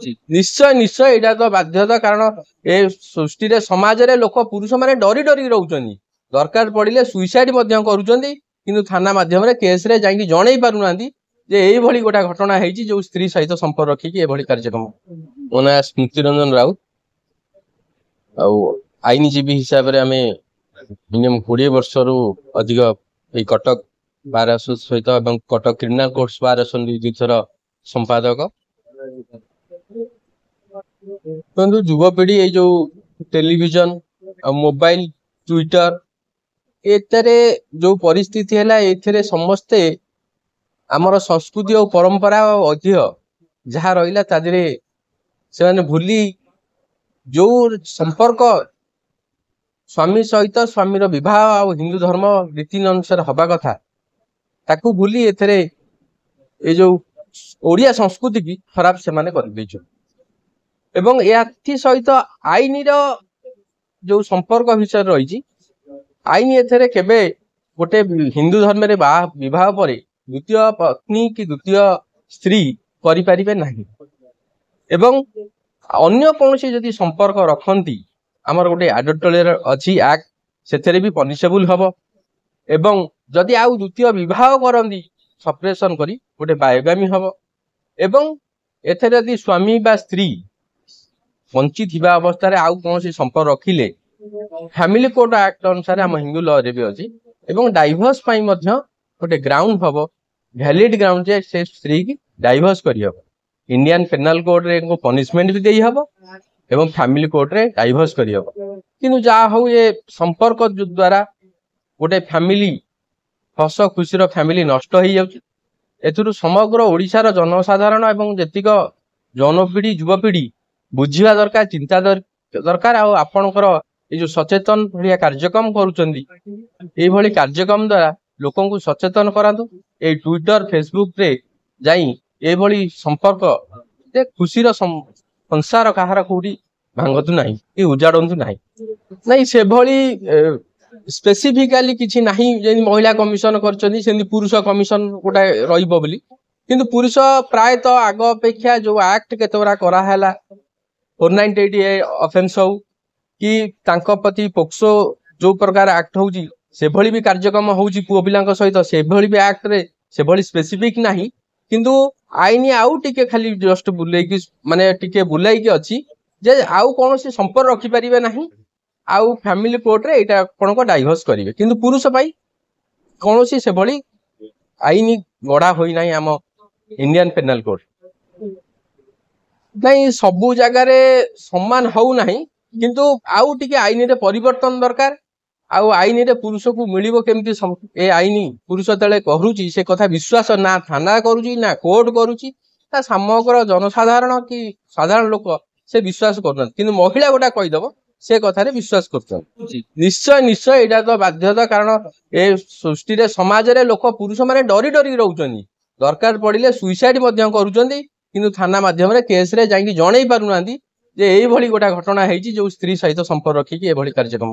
निश्चय निश्चय यहाँ तो बाध्यता कारण ए सृष्टि समाज रे लोक पुरुष माने डरी डरी रोचनी दरकार पड़े सुइसाइड किंतु थाना माध्यम रे केस रे जाई जणई पारुना जे यही गोटा घटना है जो स्त्री सहित संपर्क रखिकी एभली कार्यक्रम मो ना स्मृति रंजन राउत आईनजीवी हिसाब से आम मिनिमम 20 वर्ष रु अधिक ये कटक बार सहित कटक क्रिमिनाल कोर्ट्स बार आसन दुईथर संपादक युवपीढ़ी ये जो टेलीविजन मोबाइल ट्विटर एतरे जो परिस्थिति है समस्ते आमर संस्कृति और परंपरा ऐतिह्य जहाँ रहा तादे से भूली जो संपर्क स्वामी सहित स्वामीर विवाह और हिंदू धर्म रीति अनुसार हवा कथा ताकू भूली एथरे ये जो ओडिया संस्कृति की खराब से माने कर एवं याथी सहित आईन जो संपर्क विषय रही आईन एथरे केबे गोटे हिंदू धर्म रे विवाह पर द्वितीय पत्नी की द्वितीय स्त्री करि परिबे नाही एवं अन्य कौन जदि संपर्क रखती आमर गोटे एडल्टरेट अच्छी एक्ट से भी पनिशेबल हम एवं जदि आउ द्वितीय विवाह करती सपरेशन करी गोटे बायोगामी हम एवं एथरे यदि स्वामी बा स्त्री बंची थिबा अवस्था रे आउ कौन संपर्क रखिले फैमिली कोड एक्ट अनुसार आम हिंदू लॉ रे भी अछि एवं डाइवोर्स पई मध्य गोटे ग्राउंड हम वैलिड ग्राउंड जे से स्त्री की डाइवोर्स करी हम इंडियन पेनल कोड रे को पनिशमेंट भी देई हबो एवं फैमिली कोर्ट रे डाइवोर्स करी हबो किनु जा हो ये संपर्क द्वारा गोटे फैमिली हस खुशी फैमिली नष्ट हो जाउछि एथुरु समग्र ओडिशार जनसाधारण एवं जेतिक जनपीढ़ी युवपीढ़ी बुझिबा दरकार चिंता दरकार आ आपणकर ये जो सचेतन भलिया कार्यक्रम करूचंदी ए भली कार्यक्रम द्वारा लोकन को सचेतन करातु ए ट्विटर फेसबुक रे जाई ए भली संपर्क जे खुशी संसार कहार कौटी भांगतु नाही कि उजाड़तु नाही नहीं से भली स्पेसिफिकाली किछि नाही जे महिला कमिशन करचंदी सेंदी पुरुष कमिशन गोटा रहिबो बोली किंतु पुरुष प्राय तो आग अपेक्षा जो एक्ट केतरा करा हैला 498 ऑफेंस हो कि तांको प्रति पोक्सो जो प्रकार एक्ट होउची से भली भी कार्यक्रम होउची पुओ पिलांक सहित से भली भी एक्ट रे से भली स्पेसिफिक नाही किंतु आईनी आउ टिके खाली जस्ट बुलाई कि माने टिके बुलाई कि अछि जे आउ कोन से संपर्क रखि परिबे नाही आउ फैमिली कोर्ट रे एटा कोन को डाइवोर्स करिवे किंतु पुरुष पाई कोन से भली आईनी गड़ा होई नाही हम इंडियन पेनल कोड नहीं सबु जगह रे समान हो नाही किंतु आउ टिके आईन रे परिवर्तन दरकार आउ आईन रे पुरुष को मिलिबो केमती ए आईन पुरुष तले करूची से कथा विश्वास ना थाना करूची ना कोर्ट करूची ता समग्र जनसाधारण कि साधारण लोक से विश्वास करन किंतु महिला गोटा कहिदबो से कथा रे विश्वास करछन निश्चय निश्चय यहाँ तो बाध्यता कारण ए सृष्टि समाज रे लोक पुरुष माने डरी डरी रोचनी दरकार पड़े सुइसाइड करूचंदी किंतु थाना माध्यम रे केस रे जाई जणई पारुना जे यही गोटा घटना है जो स्त्री सहित संपर्क रखिकी एभली कार्यक्रम